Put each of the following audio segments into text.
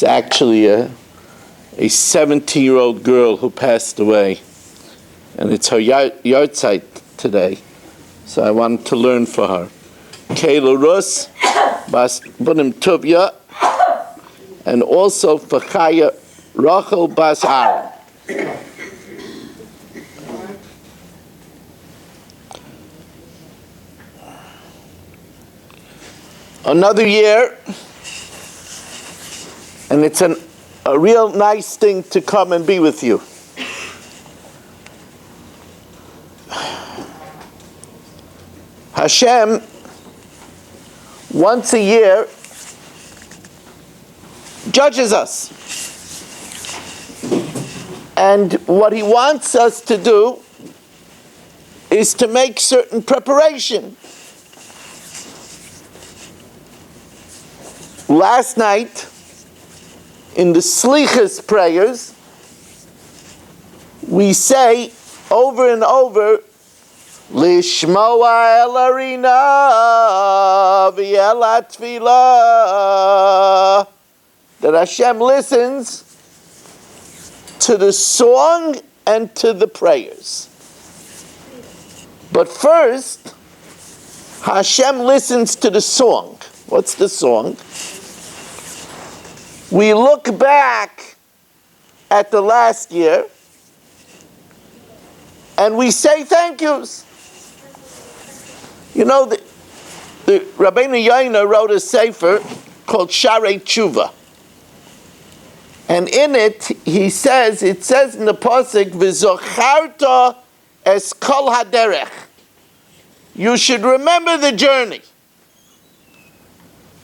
It's actually a 17-year-old girl who passed away, and it's her yahrzeit today. So I wanted to learn for her. Kayla Rus, Bas Bunim Tuvya, and also for Chaya Rachel Bas Aaron. Another year, and it's a real nice thing to come and be with you. Hashem, once a year, judges us. And what he wants us to do is to make certain preparation. Last night, in the Slichas prayers, we say over and over, Lishmoa el arina v'el tefillah, that Hashem listens to the song and to the prayers. But first, Hashem listens to the song. What's the song? We look back at the last year and we say thank yous. You know, the Rabbeinu Yaina wrote a sefer called Sharei Tshuva. And in it, it says in the pasuk, V'zocharta es kol haderech. You should remember the journey.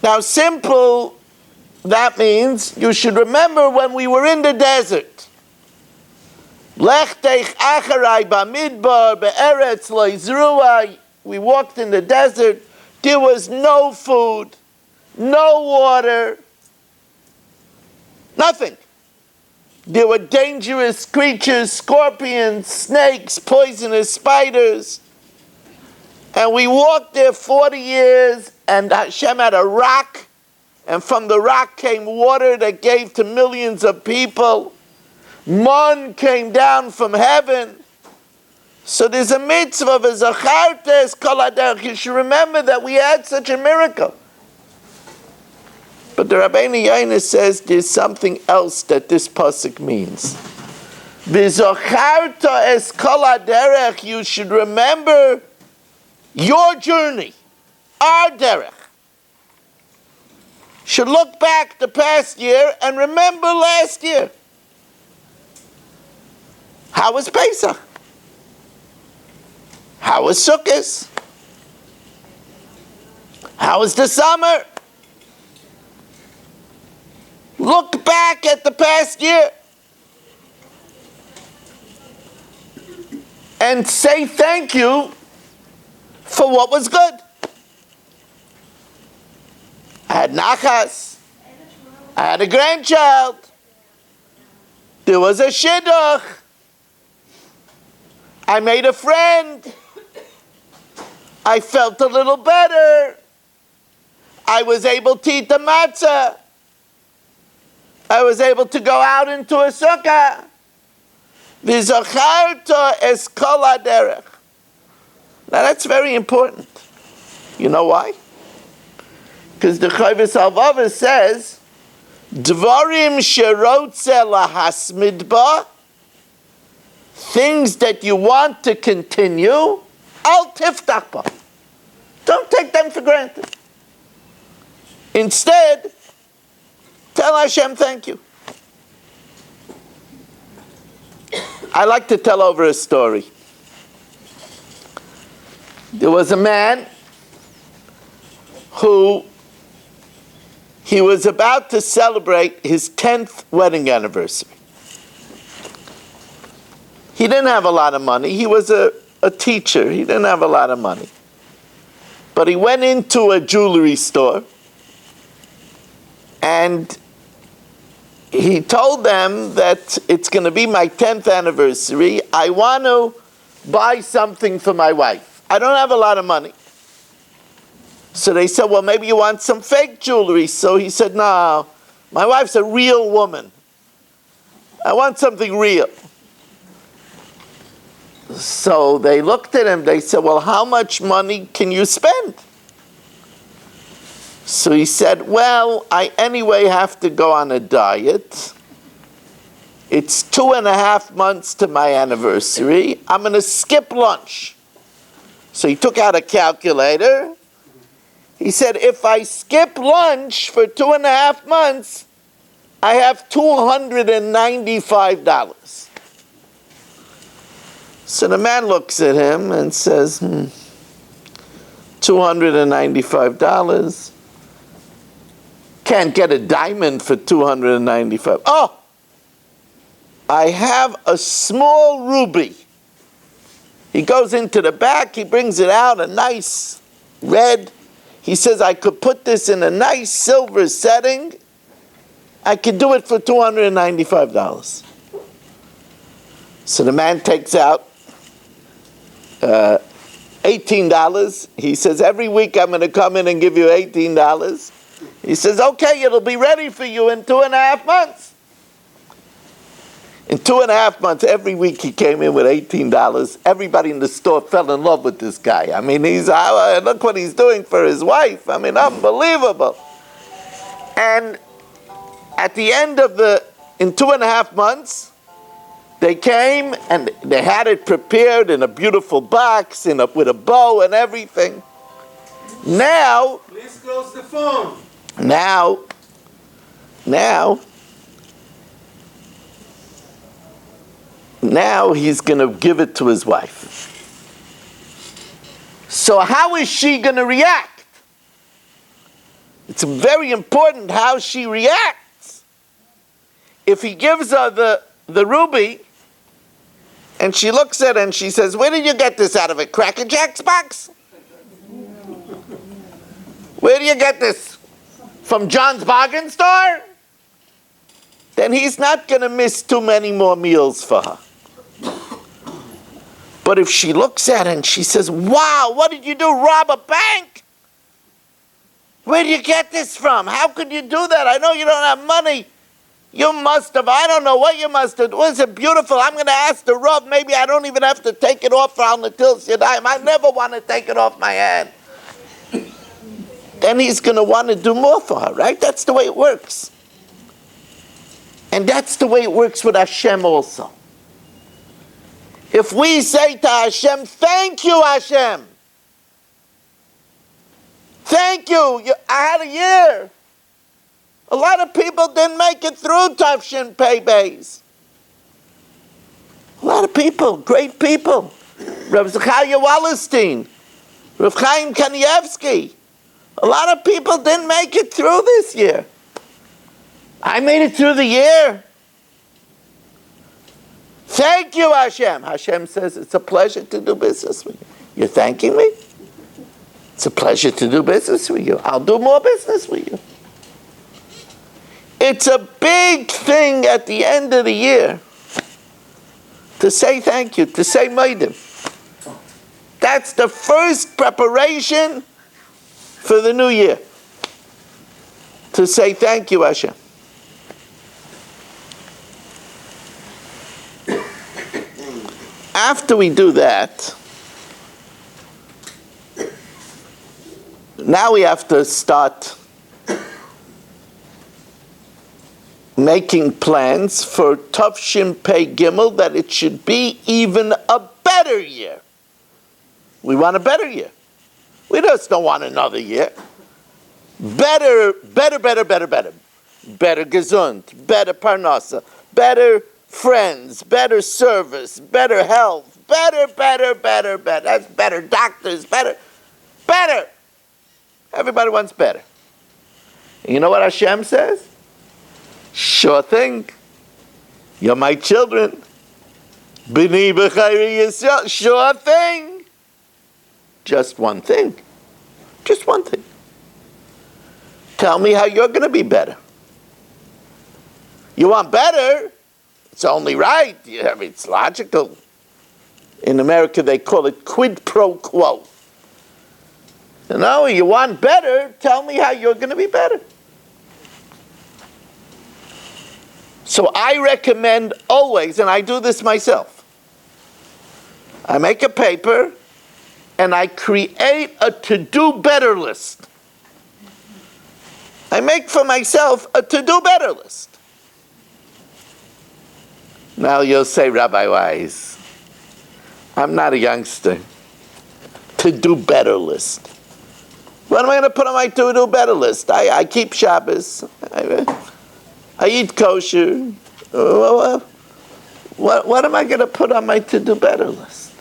Now, simple, that means you should remember when we were in the desert. Lech teich acharai bamidbar be'eretz lo yizruah. We walked in the desert. There was no food, no water, nothing. There were dangerous creatures, scorpions, snakes, poisonous spiders. And we walked there 40 years, and Hashem had a rock, and from the rock came water that gave to millions of people. Man came down from heaven. So there's a mitzvah of a zachartes kol haderech. You should remember that we had such a miracle. But the Rabbeinu Yaina says there's something else that this pasuk means. V'zocharta es kol haderech. You should remember your journey, our derech. Should look back the past year and remember last year. How was Pesach? How was Sukkot? How was the summer? Look back at the past year and say thank you for what was good. I had nachas. I had a grandchild. There was a shidduch. I made a friend. I felt a little better. I was able to eat the matzah. I was able to go out into a sukkah. V'zacharta es kol haderech. Now that's very important. You know why? Because the Chovos HaLevavos says, Dvarim sherotze lahasmid ba, things that you want to continue, al tiftach ba. Don't take them for granted. Instead, tell Hashem thank you. I like to tell over a story. There was a man who he was about to celebrate his 10th wedding anniversary. He didn't have a lot of money. He was a teacher. He didn't have a lot of money. But he went into a jewelry store and he told them that it's going to be my 10th anniversary. I want to buy something for my wife. I don't have a lot of money. So they said, well, maybe you want some fake jewelry. So he said, no, My wife's a real woman. I want something real. So they looked at him, they said, well, how much money can you spend? So he said, well, I anyway have to go on a diet. It's 2.5 months to my anniversary. I'm going to skip lunch. So he took out a calculator. He said, if I skip lunch for 2.5 months, I have $295. So the man looks at him and says, $295. Can't get a diamond for $295. Oh, I have a small ruby. He goes into the back, he brings it out, a nice red. He says, I could put this in a nice silver setting. I could do it for $295. So the man takes out $18. He says, every week I'm going to come in and give you $18. He says, okay, it'll be ready for you in 2.5 months. In 2.5 months, every week he came in with $18. Everybody in the store fell in love with this guy. I mean, look what he's doing for his wife. I mean, unbelievable. And at the end of in 2.5 months, they came and they had it prepared in a beautiful box, with a bow and everything. Now, please close the phone. Now, he's going to give it to his wife. So how is she going to react? It's very important how she reacts. If he gives her the ruby, and she looks at it and she says, where did you get this out of a Cracker Jacks box? Where do you get this? From John's bargain store? Then he's not going to miss too many more meals for her. But if she looks at it and she says, wow, what did you do, rob a bank? Where do you get this from? How could you do that? I know you don't have money. You must have, I don't know what you must have. Was it beautiful? I'm going to ask the Rav. Maybe I don't even have to take it off on the Til Yadayim. I never want to take it off my hand. Then he's going to want to do more for her, right? That's the way it works. And that's the way it works with Hashem also. If we say to Hashem, thank you, Hashem. Thank you. I had a year. A lot of people didn't make it through Tafshin Pei Beis. A lot of people, great people. Rav Zechariah Wallerstein, Rav Chaim Kanievsky. A lot of people didn't make it through this year. I made it through the year. Thank you, Hashem. Hashem says, it's a pleasure to do business with you. You're thanking me? It's a pleasure to do business with you. I'll do more business with you. It's a big thing at the end of the year to say thank you, to say maidim. That's the first preparation for the new year. To say thank you, Hashem. After we do that, now we have to start making plans for Tafshin Pei Gimel, that it should be even a better year. We want a better year. We just don't want another year. Better. Better gesund, better parnasa, better friends, better service, better health, better. That's better doctors, better. Everybody wants better. And you know what Hashem says? Sure thing. You're my children. B'ni b'chayri Yisrael. Sure thing. Just one thing. Just one thing. Tell me how you're going to be better. You want better? It's only right. I mean, it's logical. In America, they call it quid pro quo. You know, you want better? Tell me how you're going to be better. So I recommend always, and I do this myself, I make a paper and I create a to-do better list. I make for myself a to-do better list. Now you'll say, Rabbi Wise, I'm not a youngster. To-do better list. What am I going to put on my to-do better list? I keep Shabbos. I eat kosher. What am I going to put on my to-do better list?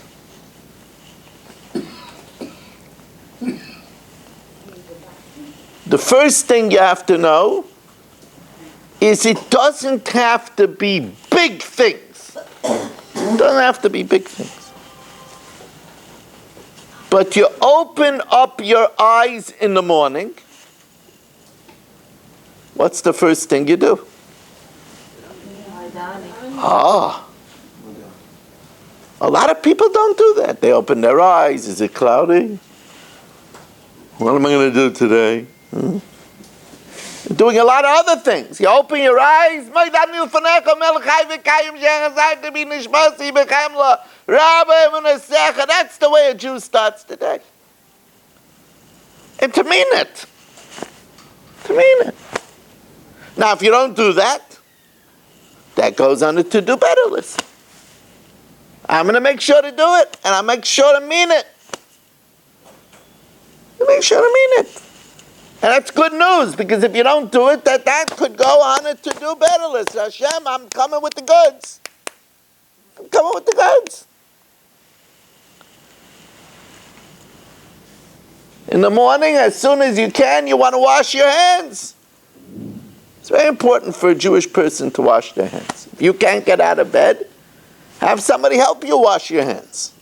The first thing you have to know is it doesn't have to be big things. It doesn't have to be big things. But you open up your eyes in the morning. What's the first thing you do? A lot of people don't do that. They open their eyes. Is it cloudy? What am I going to do today? Doing a lot of other things. You open your eyes. That's the way a Jew starts the day. And to mean it. Now, if you don't do that, that goes on the to-do better list. I'm going to make sure to do it, and I'll make sure to mean it. And that's good news, because if you don't do it, that could go on a to-do better list. Hashem, I'm coming with the goods. In the morning, as soon as you can, you want to wash your hands. It's very important for a Jewish person to wash their hands. If you can't get out of bed, have somebody help you wash your hands.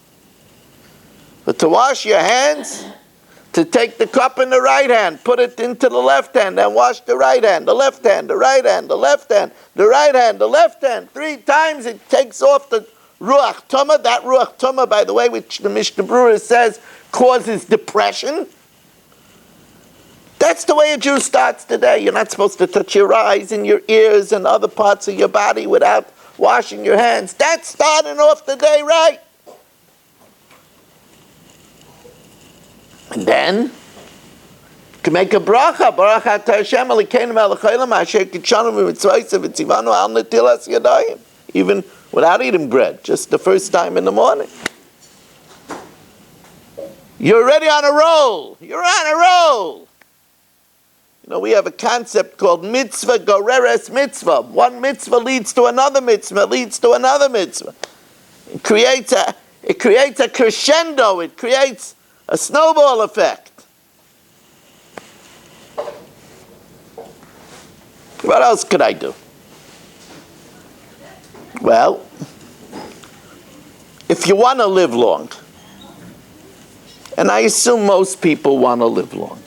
But to wash your hands, to take the cup in the right hand, put it into the left hand, and wash the right hand, the left hand, the right hand, the left hand, the right hand, the left hand. 3 times it takes off the Ruach Tumah. That Ruach Tumah, by the way, which the Mishnah Berurah says causes depression. That's the way a Jew starts the day. You're not supposed to touch your eyes and your ears and other parts of your body without washing your hands. That's starting off the day right. And then, you can make a bracha. Baruch atah Hashem Elokeinu melech haolam asher kitshanu b'mitzvoseh v'tzivanu al netilas yadayim. Even without eating bread, just the first time in the morning. You're already on a roll. You know, we have a concept called mitzvah goreres mitzvah. One mitzvah leads to another mitzvah, It creates a crescendo. It creates a snowball effect. What else could I do? Well, if you want to live long, and I assume most people want to live long.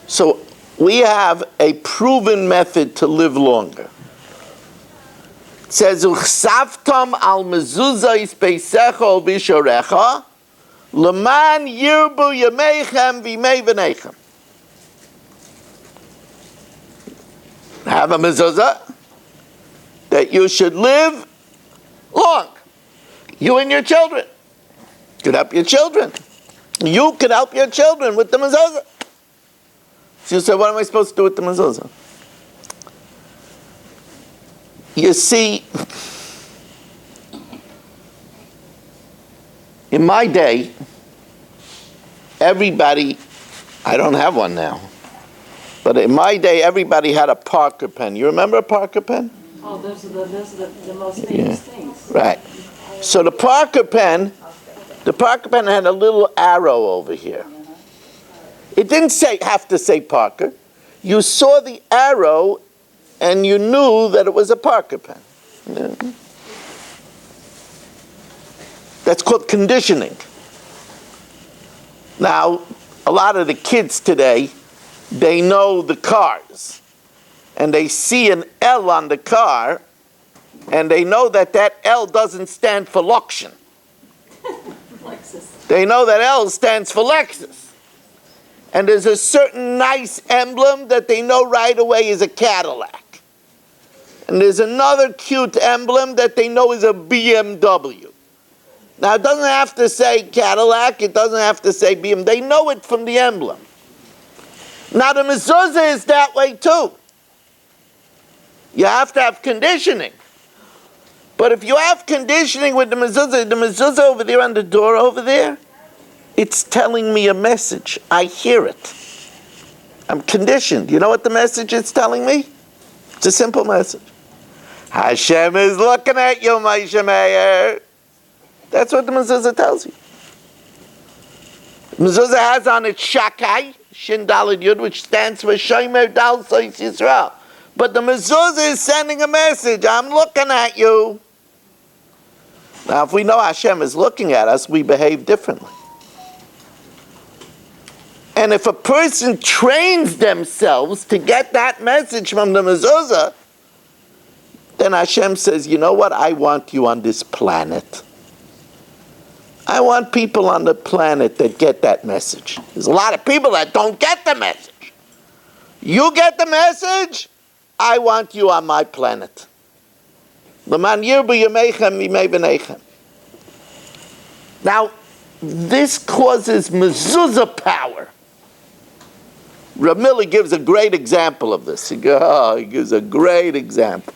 So we have a proven method to live longer. It says, "Uchsavtam al mezuzos beisecha ubishorecha, leman yirbu yameichem v'yimei v'neichem." Have a mezuzah that you should live long. You and your children. You could help your children. You could help your children with the mezuzah. So you say, what am I supposed to do with the mezuzah? You see, in my day, everybody, I don't have one now, but in my day, everybody had a Parker pen. You remember a Parker pen? Oh, those are the most famous things. Right. So the Parker pen had a little arrow over here. It didn't have to say Parker. You saw the arrow and you knew that it was a Parker pen. Yeah. That's called conditioning. Now, a lot of the kids today, they know the cars. And they see an L on the car, and they know that L doesn't stand for Lexus. They know that L stands for Lexus. And there's a certain nice emblem that they know right away is a Cadillac. And there's another cute emblem that they know is a BMW. Now, it doesn't have to say Cadillac, it doesn't have to say BMW. They know it from the emblem. Now, the mezuzah is that way too. You have to have conditioning. But if you have conditioning with the mezuzah over there on the door over there, it's telling me a message. I hear it. I'm conditioned. You know what the message is telling me? It's a simple message. Hashem is looking at you, Moshe Meir. That's what the mezuzah tells you. The mezuzah has on it Shakai, Shin Daled Yud, which stands for Shomer Dal Sois Yisrael. But the mezuzah is sending a message. I'm looking at you. Now, if we know Hashem is looking at us, we behave differently. And if a person trains themselves to get that message from the mezuzah, then Hashem says, you know what? I want you on this planet. I want people on the planet that get that message. There's a lot of people that don't get the message. You get the message, I want you on my planet. Now, this causes mezuzah power. Rav Miller gives a great example of this. He gives a great example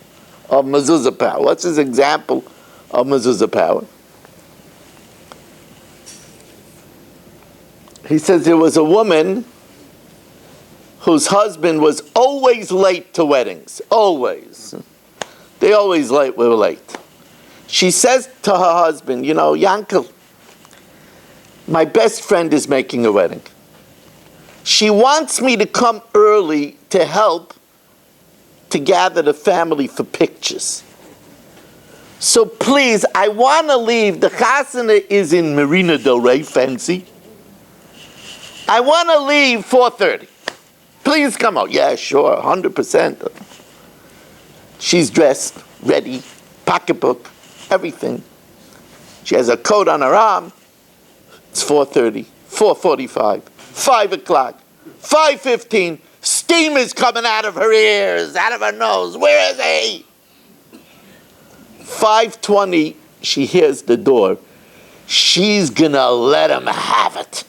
of mezuzah power. What's his example of mezuzah power? He says there was a woman whose husband was always late to weddings. Always. They always were late. She says to her husband, you know, Yankel, my best friend is making a wedding. She wants me to come early to help to gather the family for pictures. So please, I want to leave. The Hashana is in Marina Del Rey, fancy. I want to leave 4:30. Please come out. Yeah, sure, 100%. She's dressed, ready, pocketbook, everything. She has a coat on her arm. It's 4:30, 4:45, 5 o'clock, 5:15. Steam is coming out of her ears, out of her nose. Where is he? 5:20, she hears the door. She's gonna let him have it.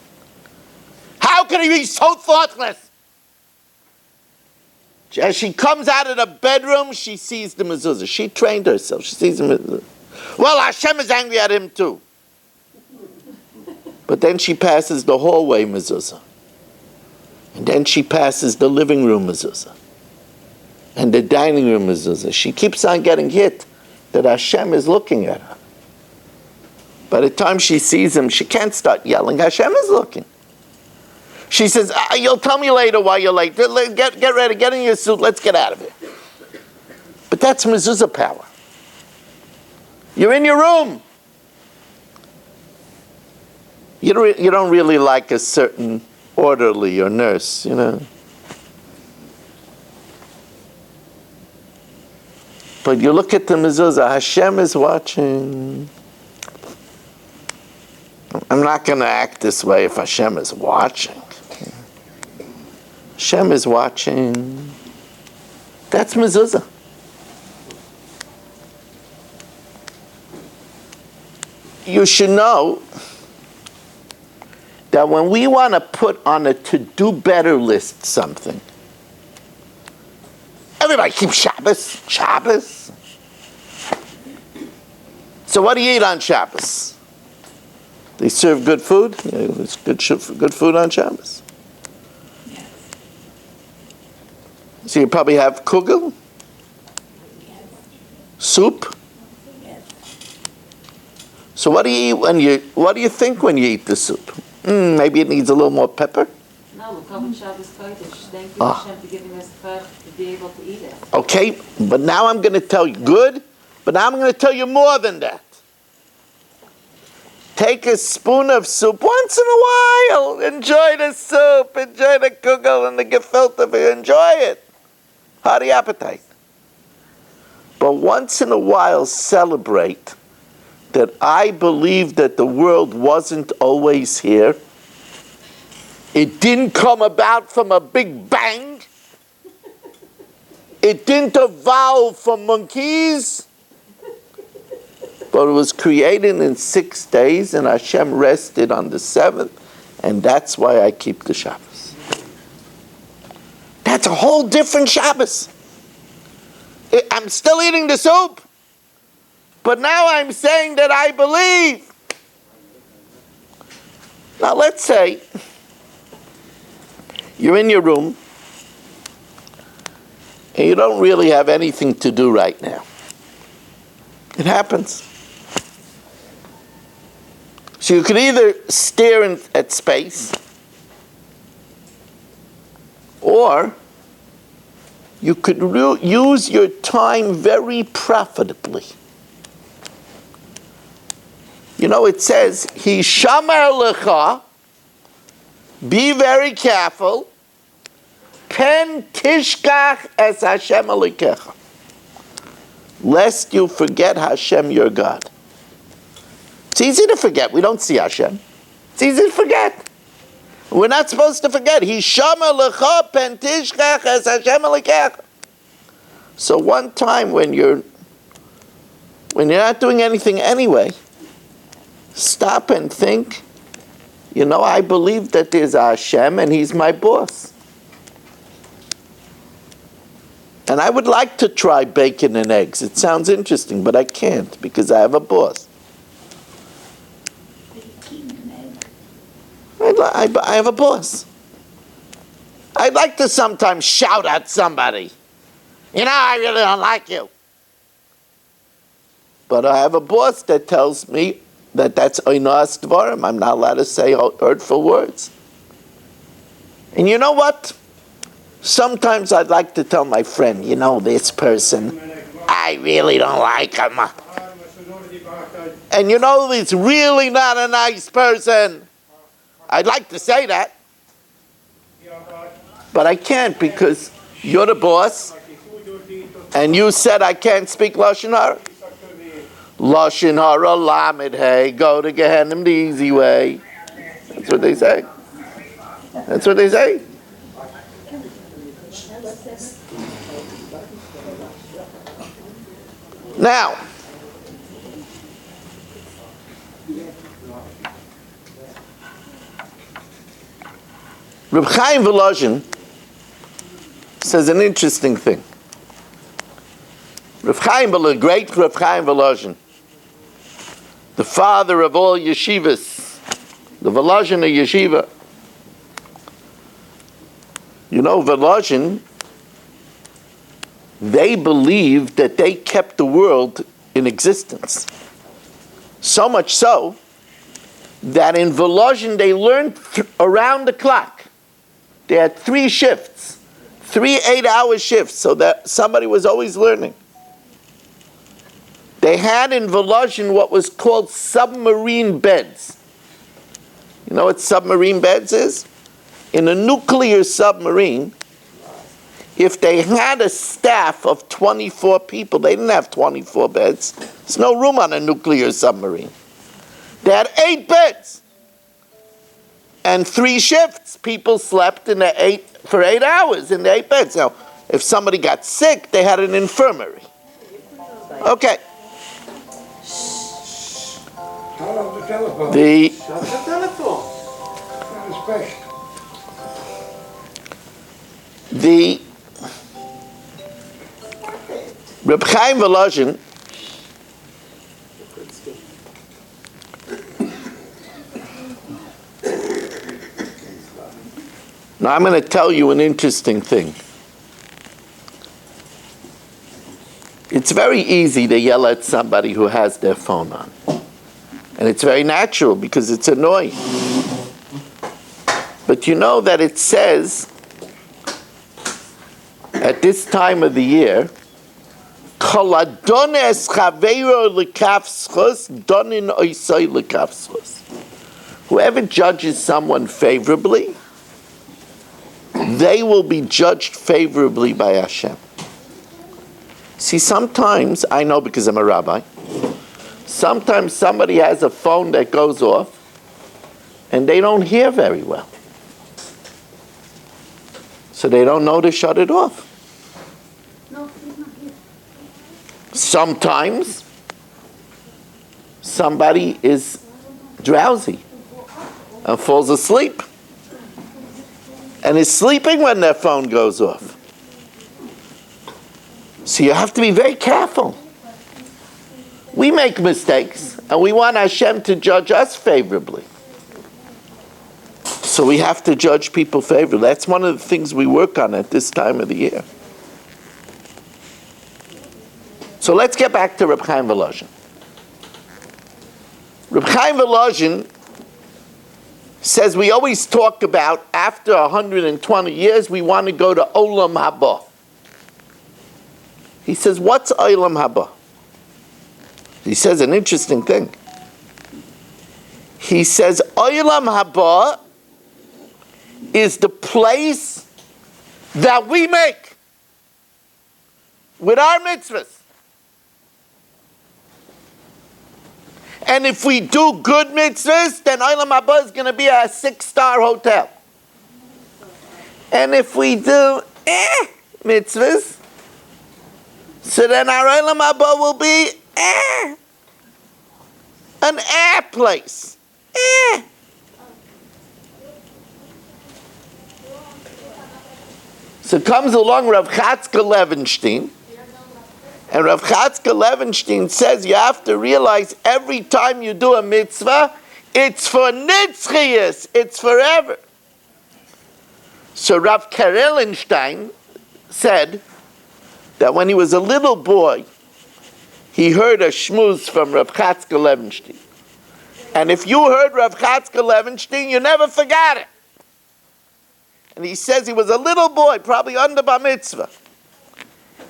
How can he be so thoughtless? As she comes out of the bedroom, she sees the mezuzah. She trained herself. She sees the mezuzah. Well, Hashem is angry at him too. But then she passes the hallway mezuzah. And then she passes the living room mezuzah. And the dining room mezuzah. She keeps on getting hit that Hashem is looking at her. By the time she sees him, she can't start yelling. Hashem is looking. She says, you'll tell me later why you're late. Get ready, get in your suit, let's get out of here. But that's mezuzah power. You're in your room. You don't really like a certain orderly or nurse, you know. But you look at the mezuzah, Hashem is watching. I'm not going to act this way if Hashem is watching. Hashem is watching. That's mezuzah. You should know that when we want to put on a to-do better list something, everybody keeps Shabbos. Shabbos. So what do you eat on Shabbos? They serve good food? Yeah, it's good food on Shabbos. Yes. So you probably have kugel? Yes. Soup? Yes. So what do you eat what do you think when you eat the soup? Maybe it needs a little more pepper? No, we're coming Shabbos Kodesh. Thank you, Hashem, for giving us the faith to be able to eat it. Okay, but now I'm going to tell you, good, but now I'm going to tell you more than that. Take a spoon of soup once in a while. Enjoy the soup. Enjoy the kugel and the gefilte. Enjoy it. Hearty appetite. But once in a while, celebrate that I believe that the world wasn't always here. It didn't come about from a big bang. It didn't evolve from monkeys. But it was created in 6 days, and Hashem rested on the 7th, and that's why I keep the Shabbos. That's a whole different Shabbos. I'm still eating the soup, but now I'm saying that I believe. Now let's say you're in your room, and you don't really have anything to do right now. It happens. So you could either stare at space, or you could use your time very profitably. You know, it says, Hishamar lecha, be very careful, pen tishkach es Hashem Elokecha, lest you forget Hashem your God. It's easy to forget. We don't see Hashem. It's easy to forget. We're not supposed to forget. Hishamar lecha pen tishkach es Hashem Elokecha. So one time when you're not doing anything anyway, stop and think, you know, I believe that there's a Hashem and He's my boss. And I would like to try bacon and eggs. It sounds interesting, but I can't because I have a boss. I have a boss. I'd like to sometimes shout at somebody. You know, I really don't like you. But I have a boss that tells me that that's oinas dvarim. I'm not allowed to say hurtful words. And you know what? Sometimes I'd like to tell my friend, you know, this person, I really don't like him. And you know, he's really not a nice person. I'd like to say that. But I can't because you're the boss. And you said I can't speak Lashon Hara. Lashon Hara Lamed Hey, go to Gehenna the easy way. That's what they say. That's what they say. Now, Reb Chaim Volozhin says an interesting thing. Reb Chaim, the great Reb Chaim Volozhin, the father of all yeshivas, the Volozhin of yeshiva. You know, Volozhin, they believed that they kept the world in existence. So much so that in Volozhin they learned around the clock. They had 3 shifts, 3 8-hour shifts, so that somebody was always learning. They had in Volozhin what was called submarine beds. You know what submarine beds is? In a nuclear submarine, if they had a staff of 24 people, they didn't have 24 beds. There's no room on a nuclear submarine. They had 8 beds. And 3 shifts. People slept in for 8 hours in the 8 beds. Now, if somebody got sick, they had an infirmary. Okay. The Reb Chaim Volozhin now I'm going to tell you an interesting thing. It's very easy to yell at somebody who has their phone on. And it's very natural because it's annoying. But you know that it says at this time of the year, Kol adones chaveiro l'kaf schus, donin oisoi l'kaf schus. Whoever judges someone favorably, they will be judged favorably by Hashem. See, sometimes, I know because I'm a rabbi, sometimes somebody has a phone that goes off and they don't hear very well. So they don't know to shut it off. Sometimes somebody is drowsy and falls asleep and is sleeping when their phone goes off. So you have to be very careful. We make mistakes and we want Hashem to judge us favorably. So we have to judge people favorably. That's one of the things we work on at this time of the year. So let's get back to Reb Chaim Volozhin. Reb Chaim Volozhin says we always talk about after 120 years we want to go to Olam Haba. He says, what's Olam Haba? He says an interesting thing. He says Olam Haba is the place that we make with our mitzvahs. And if we do good mitzvahs, then Olam Haba is going to be a 6-star hotel. And if we do mitzvahs, so then our Olam Haba will be an place. So comes along Rav Chatzka Levenstein, and Rav Chatzka Levenstein says you have to realize every time you do a mitzvah, it's for nitzchias, it's forever. So Rav Karelinstein said that when he was a little boy, he heard a shmuz from Rav Chatzka Levenstein. And if you heard Rav Chatzka Levenstein, you never forgot it. And he says he was a little boy, probably under bar mitzvah.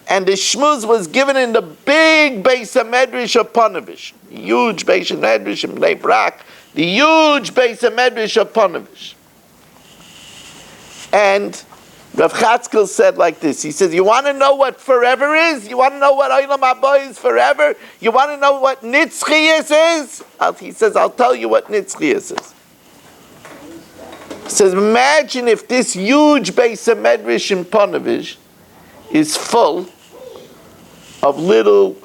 And the shmuz was given in the big Beis HaMedrash of Ponevezh, the huge Beis HaMedrash in Bnei Brak, the huge Beis HaMedrash of Ponevezh. And Rav Chatzkel said like this, he says, you want to know what forever is? You want to know what Olam Haba is forever? You want to know what Nitzchias is? He says, I'll tell you what Nitzchias is. He says, imagine if this huge Beis HaMedrash in Ponevezh is full of little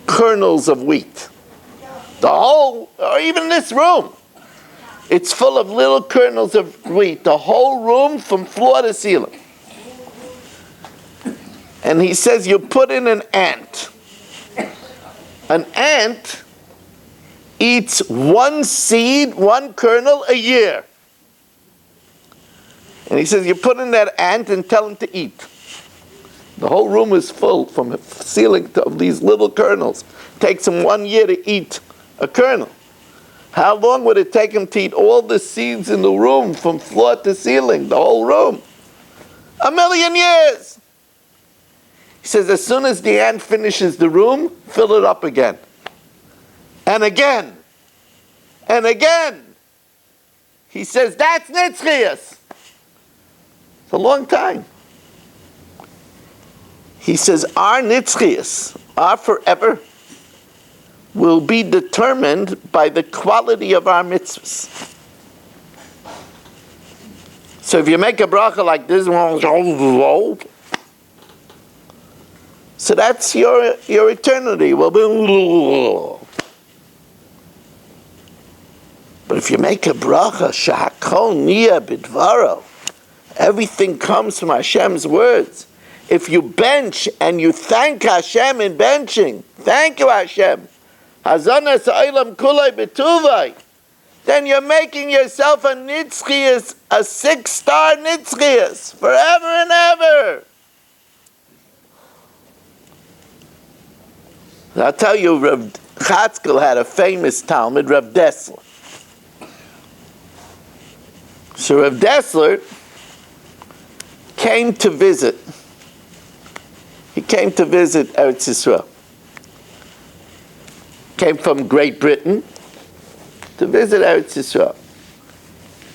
kernels of wheat. The whole, or even this room, it's full of little kernels of wheat. The whole room from floor to ceiling. And he says you put in an ant. An ant eats one seed, one kernel a year. And he says you put in that ant and tell him to eat. The whole room is full from the ceiling of these little kernels. It takes him 1 year to eat a kernel. How long would it take him to eat all the seeds in the room from floor to ceiling, the whole room? 1,000,000 years. He says as soon as the ant finishes the room, fill it up again. And again. And again. He says that's Nitzchias. It's a long time. He says our Nitzchias, our forever, will be determined by the quality of our mitzvahs. So if you make a bracha like this, so that's your eternity. But if you make a bracha, shahakol niya bidvaro, everything comes from Hashem's words. If you bench and you thank Hashem in benching, thank you Hashem, Hazanas Olam Kulay Betuvai, then you're making yourself a Nitzchias, a 6-star Nitzchias, forever and ever. I'll tell you, Rav Chatzkel had a famous Talmud, Rav Dessler. So Rav Dessler came to visit. He came to visit Eretz Yisrael. Came from Great Britain to visit Eretz Yisrael.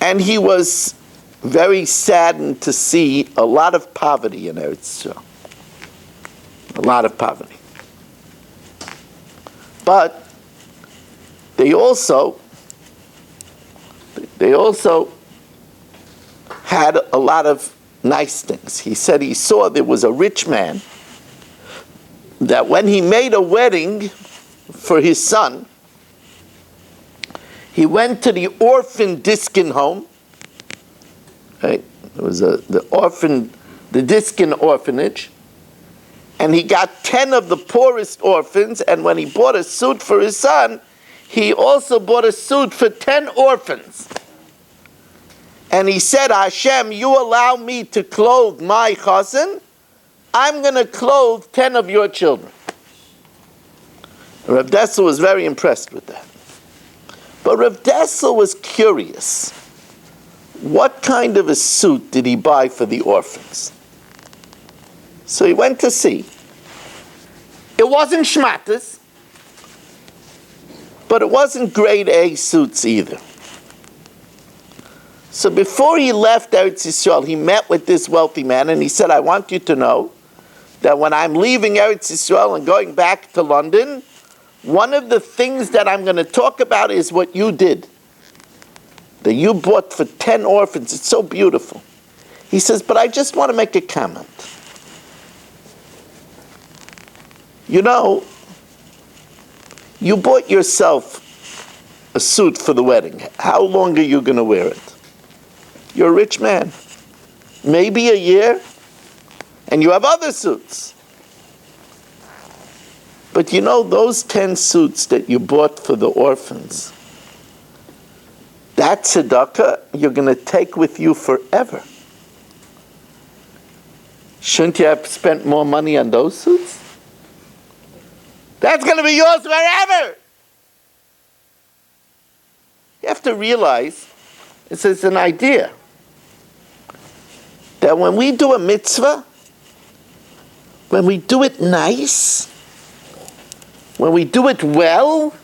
And he was very saddened to see a lot of poverty in Eretz Yisrael. A lot of poverty. But they also had a lot of nice things. He said he saw there was a rich man that when he made a wedding for his son, he went to the orphan Diskin home. Right? It was the Diskin orphanage. And he got 10 of the poorest orphans, and when he bought a suit for his son, he also bought a suit for 10 orphans. And he said, Hashem, you allow me to clothe my chassan, I'm going to clothe 10 of your children. Rav Dessel was very impressed with that. But Rav Dessel was curious. What kind of a suit did he buy for the orphans? So he went to see. It wasn't shmatas, but it wasn't grade A suits either. So before he left Eretz Yisrael, he met with this wealthy man and he said, I want you to know that when I'm leaving Eretz Yisrael and going back to London, one of the things that I'm going to talk about is what you did. That you bought for 10 orphans. It's so beautiful. He says, but I just want to make a comment. You know, you bought yourself a suit for the wedding. How long are you going to wear it? You're a rich man. Maybe a year, and you have other suits. But you know, those 10 suits that you bought for the orphans, that tzedakah you're going to take with you forever. Shouldn't you have spent more money on those suits? That's going to be yours forever. You have to realize, it's an idea, that when we do a mitzvah, when we do it nice, when we do it well,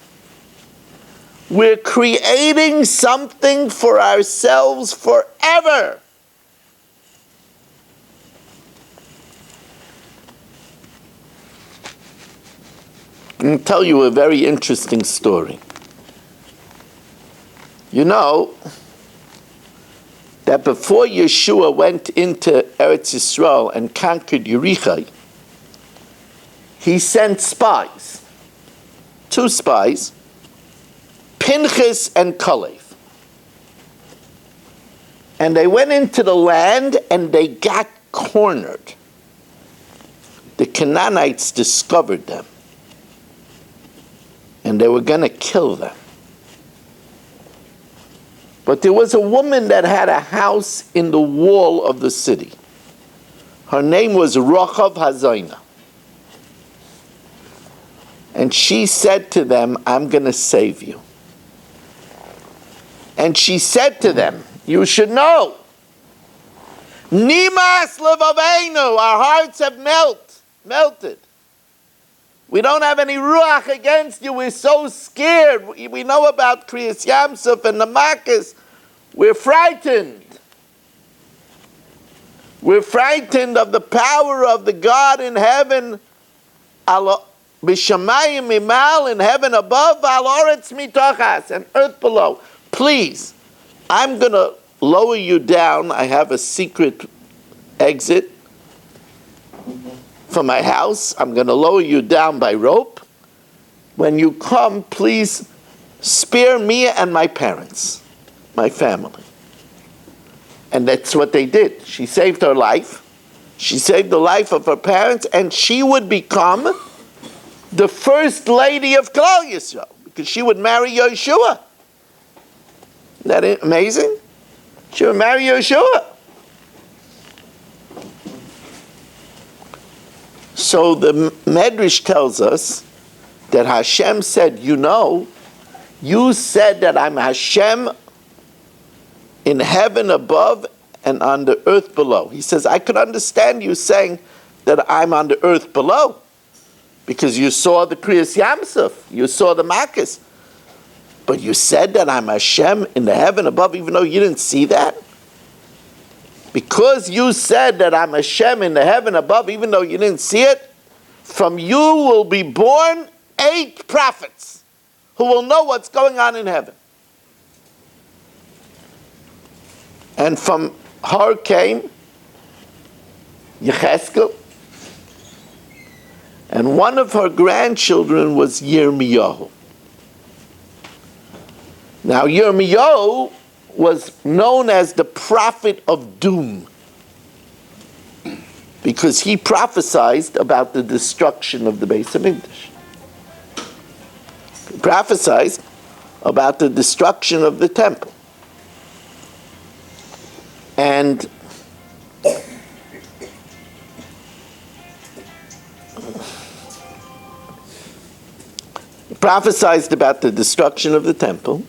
we're creating something for ourselves forever. I'm going to tell you a very interesting story. You know that before Yeshua went into Eretz Yisrael and conquered Yericho, he sent spies, 2 spies, Pinchas and Kalev. And they went into the land and they got cornered. The Canaanites discovered them. And they were going to kill them. But there was a woman that had a house in the wall of the city. Her name was Rochav Hazayna. And she said to them, I'm going to save you. And she said to them, you should know, Nimas levaveinu, our hearts have melted. We don't have any ruach against you. We're so scared. We know about Kriyas Yamsuf and the Makkas. We're frightened. We're frightened of the power of the God in heaven, B'shamayim mimal, in heaven above, Al oretz mitachas, and earth below. Please, I'm going to lower you down. I have a secret exit from my house. I'm going to lower you down by rope. When you come, please spare me and my parents, my family. And that's what they did. She saved her life. She saved the life of her parents, and she would become the first lady of Klal Yisrael, because she would marry Yeshua. Isn't that amazing? She would marry Yeshua. So the Medrash tells us that Hashem said, you said that I'm Hashem in heaven above and on the earth below. He says, I could understand you saying that I'm on the earth below, because you saw the Kriyas Yamsuf, you saw the Makkas. But you said that I'm Hashem in the heaven above, even though you didn't see that? Because you said that I'm Hashem in the heaven above, even though you didn't see it, from you will be born 8 prophets who will know what's going on in heaven. And from her came Yecheskel. And one of her grandchildren was Yirmiyahu. Now Yirmiyahu was known as the prophet of doom because he prophesied about the destruction of the Beis Hamikdash. He prophesied about the destruction of the temple. And he prophesied about the destruction of the temple.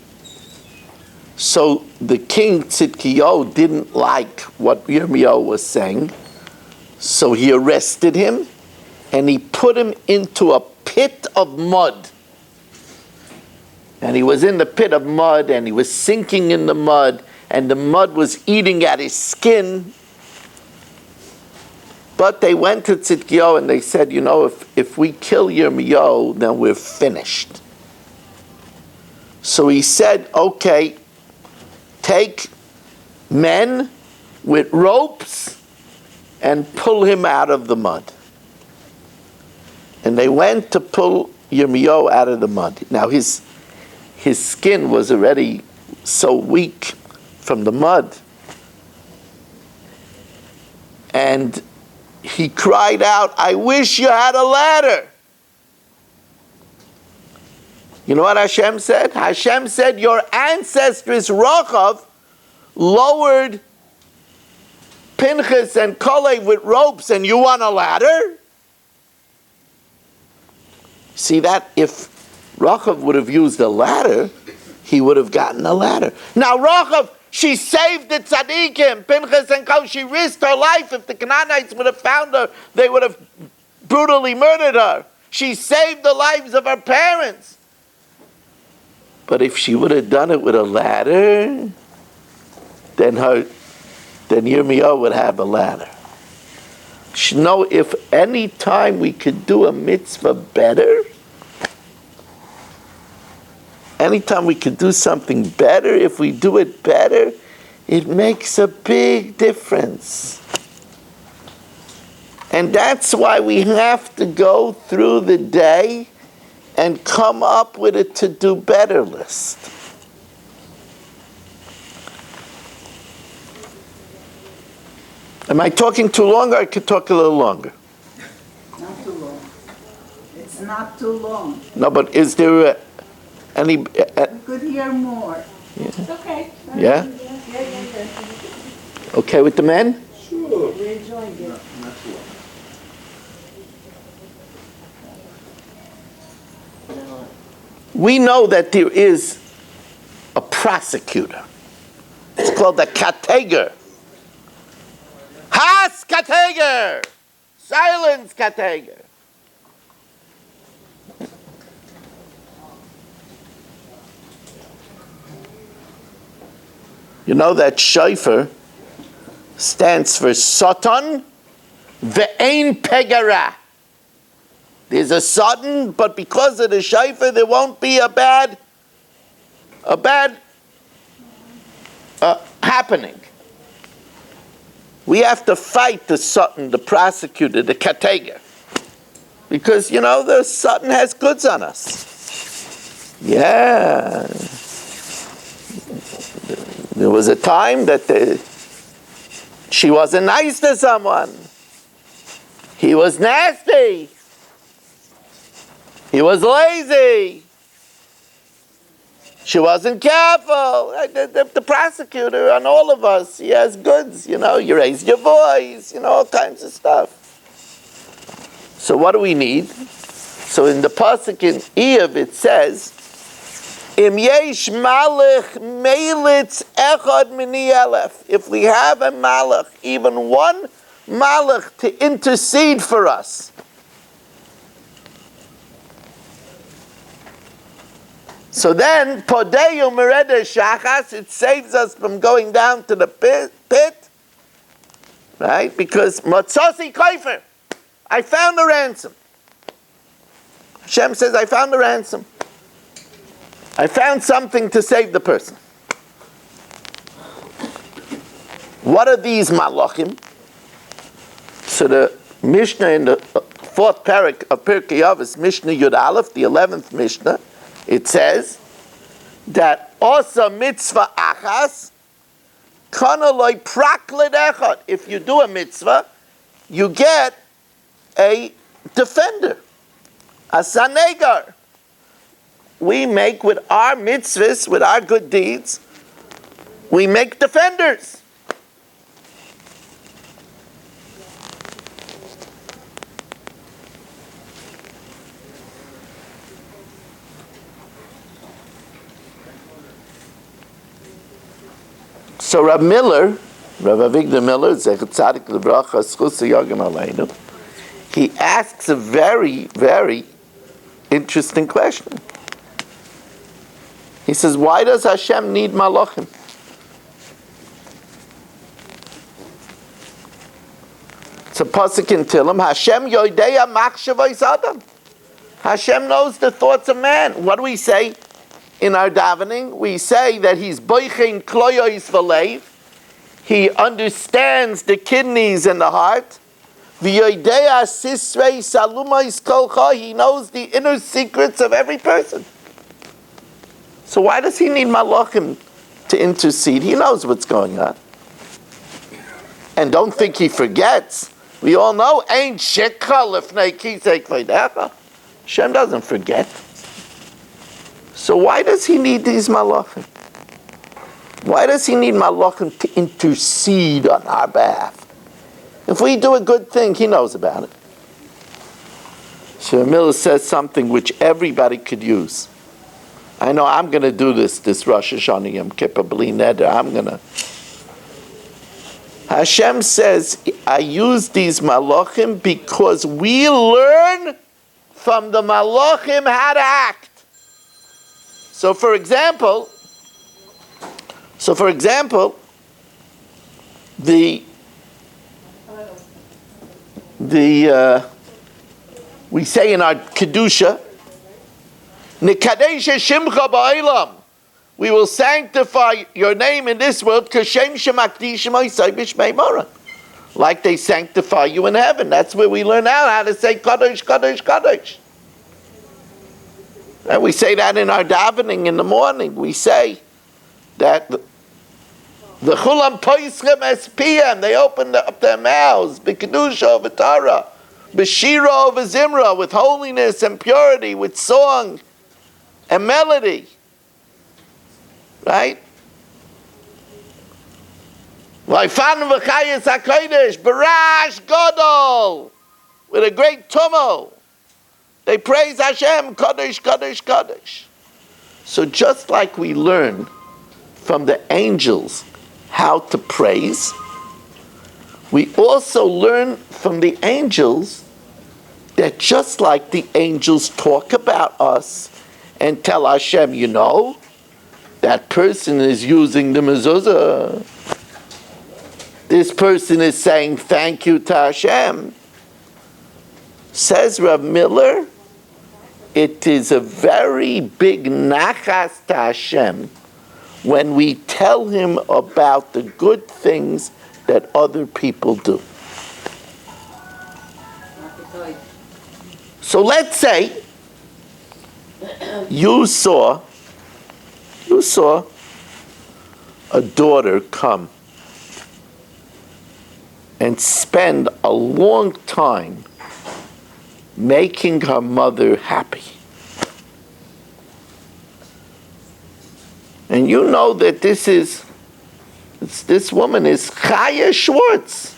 So the king Tzidkiyahu didn't like what Yirmiyahu was saying, so he arrested him and he put him into a pit of mud. And he was in the pit of mud and he was sinking in the mud and the mud was eating at his skin. But they went to Tzidkiyahu and they said, you know, if we kill Yirmiyahu, then we're finished. So he said, okay, take men with ropes and pull him out of the mud. And they went to pull Yirmiyahu out of the mud. Now his skin was already so weak from the mud. And he cried out, I wish you had a ladder. You know what Hashem said? Hashem said, your ancestors, Rochav, lowered Pinchas and Kalev with ropes, and you want a ladder? See that? If Rochav would have used a ladder, he would have gotten a ladder. Now Rochav, she saved the tzaddikim, Pinchas and Kalev. She risked her life. If the Canaanites would have found her, they would have brutally murdered her. She saved the lives of her parents. But if she would have done it with a ladder, then Yirmiyahu would have a ladder. You know, if any time we could do a mitzvah better, anytime we could do something better, if we do it better, it makes a big difference. And that's why we have to go through the day and come up with a to-do better list. Am I talking too long, or I could talk a little longer? Not too long. It's not too long. No, but is there any... We could hear more. It's okay. Yeah? Okay with the men? Sure. We're enjoying it. Not too long. We know that there is a prosecutor. It's called a kateger. Has kateger! Silence kateger. You know that shofar stands for Satan ve'ein pegara. There's a sudden, but because of the shofar, there won't be a bad happening. We have to fight the Satan, the prosecutor, the kateger. Because, you know, the Satan has goods on us. Yeah. There was a time that she wasn't nice to someone. He was nasty. He was lazy. She wasn't careful. The prosecutor on all of us, he has goods, you know, you raise your voice, you know, all kinds of stuff. So what do we need? So in the pasuk in Iyov it says, Im yesh malach melitz echad mini elef. If we have a malach, even one malach to intercede for us, so then, Podeyu Mereda Shachas, it saves us from going down to the pit, right? Because Matzasi Kaifer, I found a ransom. Hashem says, I found a ransom. I found something to save the person. What are these malachim? So the Mishnah in the fourth parak of Pirkei Avos, Mishnah Yud Aleph, the 11th Mishnah, it says that also mitzvah achas kana loy praklid echad. If you do a mitzvah, you get a defender, a sanegar. We make with our mitzvahs, with our good deeds, we make defenders. So Rav Miller, Rav Avigdor Miller, Zechet Tzadik L'Bracha, Schus Yagim Aleinu, he asks a very, very interesting question. He says, why does Hashem need malachim? It's a pasuk in Tehillim, Hashem yodeya machshavos adam. Hashem knows the thoughts of man. What do we say in our davening? We say that he's boichein kloyos v'leiv. He understands the kidneys and the heart. V'yodeya sisrei salumos kolcha. He knows the inner secrets of every person. So why does he need malachim to intercede? He knows what's going on. And don't think he forgets. We all know, ain't shikha lifnei kisei kvodecha. Hashem doesn't forget. So why does he need these malachim? Why does he need malachim to intercede on our behalf? If we do a good thing, he knows about it. So Miller says something which everybody could use. I know I'm going to do this Rosh Hashana Yom Kippur B'li Neder. I'm going to. Hashem says, I use these malachim because we learn from the malachim how to act. So for example, we say in our Kedusha, Nikadesha Shimcha Ba'olam. We will sanctify your name in this world, Kashem Shemakdishim Oisai B'Shmei Mora. Like they sanctify you in heaven. That's where we learn out how to say Kadosh, Kadosh, Kadosh. And we say that in our davening in the morning. We say that the Chulam Poischem Espiyam, they open up their mouths, B'Kedusha V'Tara, B'Shira V'Zimra, with holiness and purity, with song and melody. Right? Vaifan V'Chayes HaKodesh, Barash Gadol, with a great tumult. They praise Hashem, Kadosh, Kadosh, Kadosh. So just like we learn from the angels how to praise, we also learn from the angels that just like the angels talk about us and tell Hashem, you know, that person is using the mezuzah. This person is saying thank you to Hashem. Says Rav Miller, it is a very big nachas to Hashem when we tell him about the good things that other people do. So let's say you saw a daughter come and spend a long time making her mother happy. And you know that this woman is Chaya Schwartz.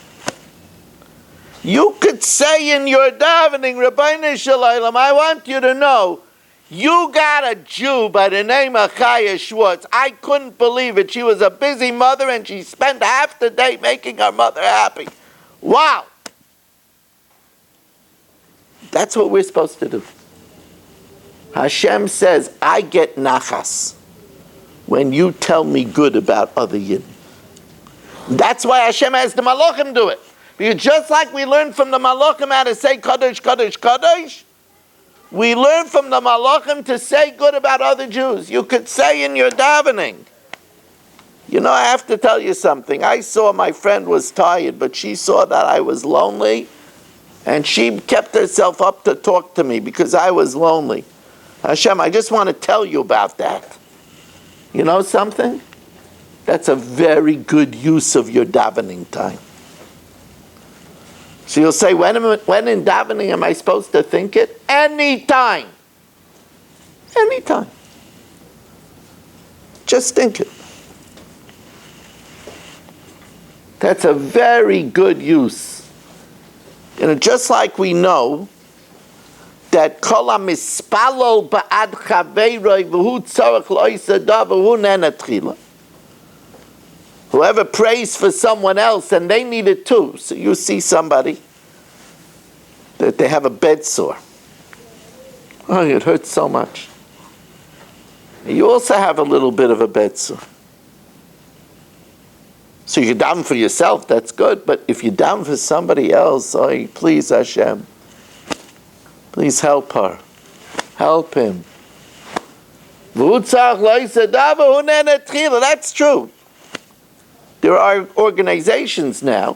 You could say in your davening, Rabbeinu Shalom, I want you to know, you got a Jew by the name of Chaya Schwartz. I couldn't believe it. She was a busy mother and she spent half the day making her mother happy. Wow! That's what we're supposed to do. Hashem says, I get nachas when you tell me good about other Yidden. That's why Hashem has the Malachim do it. Because just like we learn from the Malachim how to say Kadosh, Kadosh, Kadosh, we learn from the Malachim to say good about other Jews. You could say in your davening, You know, I have to tell you something. I saw my friend was tired, but she saw that I was lonely, and she kept herself up to talk to me because I was lonely. Hashem, I just want to tell you about that. You know something? That's a very good use of your davening time. So you'll say, when in davening am I supposed to think it? Anytime. Anytime. Just think it. That's a very good use. You know, just like we know that kol hamispalol ba'ad chaveiroi v'hu tzarech lo yisa davar hu nena tchila. Whoever prays for someone else and they need it too. So you see somebody that they have a bed sore. Oh, it hurts so much. You also have a little bit of a bed sore. So you daven for yourself, that's good. But if you daven for somebody else, oh, please Hashem, please help her, help him. That's true. There are organizations now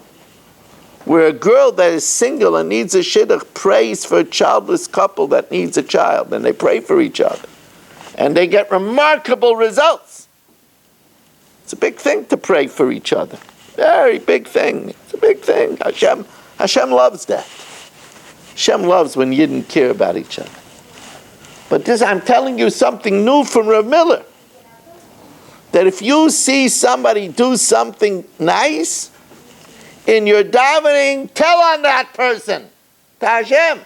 where a girl that is single and needs a shidduch prays for a childless couple that needs a child, and they pray for each other. And they get remarkable results. It's a big thing to pray for each other. Very big thing. It's a big thing. Hashem loves that. Hashem loves when you didn't care about each other. But this, I'm telling you something new from Rav Miller. That if you see somebody do something nice, in your davening, tell on that person. To Hashem.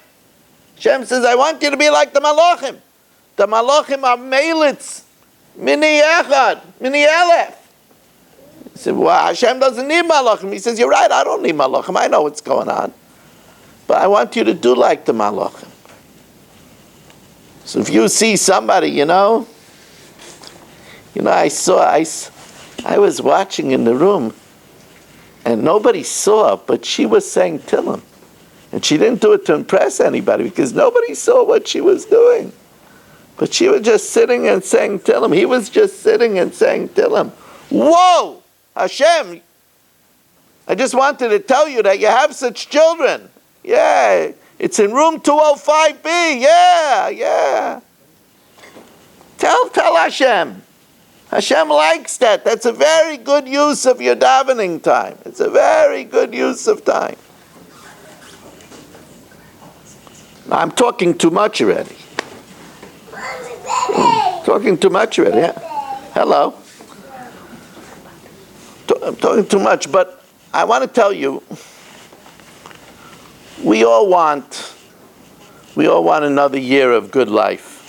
Hashem says, I want you to be like the Malachim. The Malachim are Melitz, Mini Echad, Mini Elef. He said, well, Hashem doesn't need Malachim. He says, you're right, I don't need Malachim. I know what's going on. But I want you to do like the Malachim. So if you see somebody, I was watching in the room, and nobody saw, but she was saying Tillim. And she didn't do it to impress anybody, because nobody saw what she was doing. But she was just sitting and saying Tillim. He was just sitting and saying Tillim. Whoa! Hashem, I just wanted to tell you that you have such children. Yeah, it's in room 205B. Yeah. Tell Hashem. Hashem likes that. That's a very good use of your davening time. It's a very good use of time. I'm talking too much already. Talking too much already. Yeah. Hello. I'm talking too much, but I want to tell you, we all want another year of good life.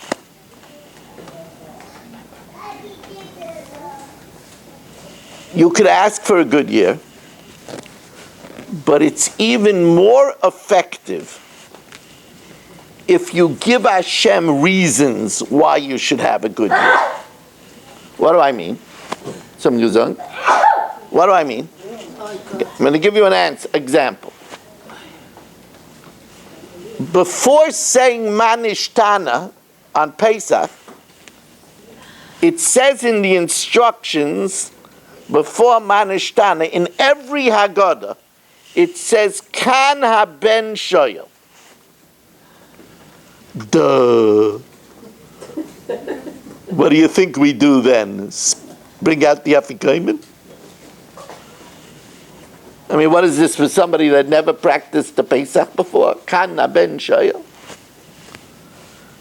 You could ask for a good year, but it's even more effective if you give Hashem reasons why you should have a good year. What do I mean? Something goes on. What do I mean? I'm going to give you an example. Before saying Manishtana on Pesach, it says in the instructions before Manishtana, in every Haggadah, it says Kan haben shoyel. Duh. What do you think we do then? Bring out the Afikoimen? I mean, what is this for somebody that never practiced the Pesach before? Kan haben shoyel.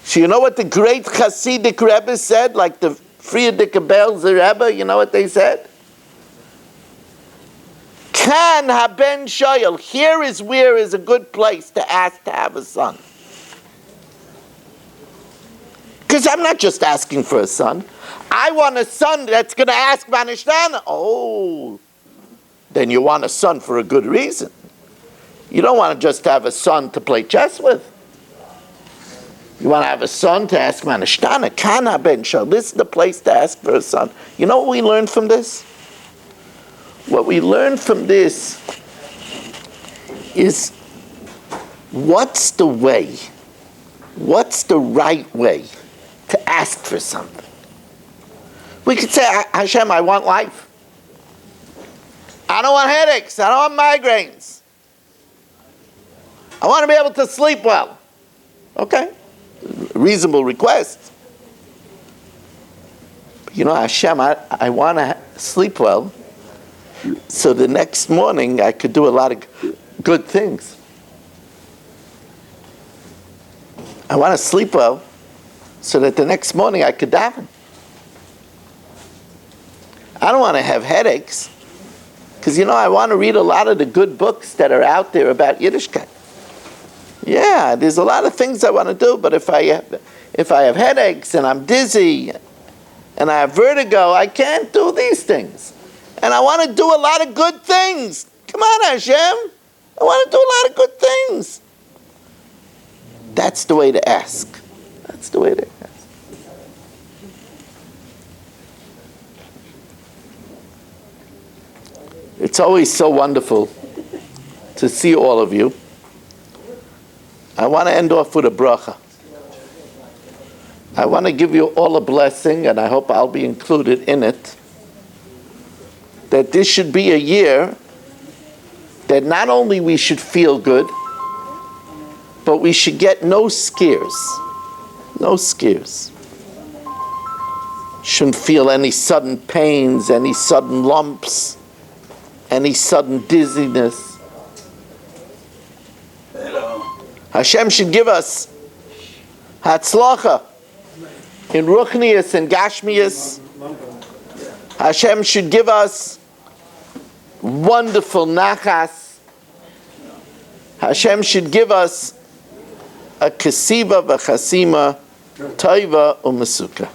So you know what the great Hasidic Rebbe said, like the Frierdiker Belzer Rebbe, you know what they said? Kan haben shoyel. Here is where is a good place to ask to have a son. Because I'm not just asking for a son. I want a son that's going to ask Manishtana. Oh, then you want a son for a good reason. You don't want to just have a son to play chess with. You want to have a son to ask Manishtana. Kan haben shoyel. This is the place to ask for a son. You know what we learned from this? What we learn from this is what's the right way to ask for something. We could say, Hashem, I want life. I don't want headaches. I don't want migraines. I want to be able to sleep well. Okay, reasonable request. You know, Hashem, I want to sleep well, so the next morning I could do a lot of good things. I want to sleep well, so that the next morning I could daven. I don't want to have headaches, because you know, I want to read a lot of the good books that are out there about Yiddishkeit. Yeah, there's a lot of things I want to do, but if I have headaches and I'm dizzy and I have vertigo, I can't do these things. And I want to do a lot of good things. Come on, Hashem. I want to do a lot of good things. That's the way to ask. That's the way to ask. It's always so wonderful to see all of you. I want to end off with a bracha. I want to give you all a blessing, and I hope I'll be included in it, that this should be a year that not only we should feel good, but we should get no scares. No scares. Shouldn't feel any sudden pains, any sudden lumps, any sudden dizziness. Hashem should give us hatzlacha in ruchnius and gashmius. Hashem should give us wonderful nachas. Hashem should give us a kesiva v'chasima toiva u'mesuka.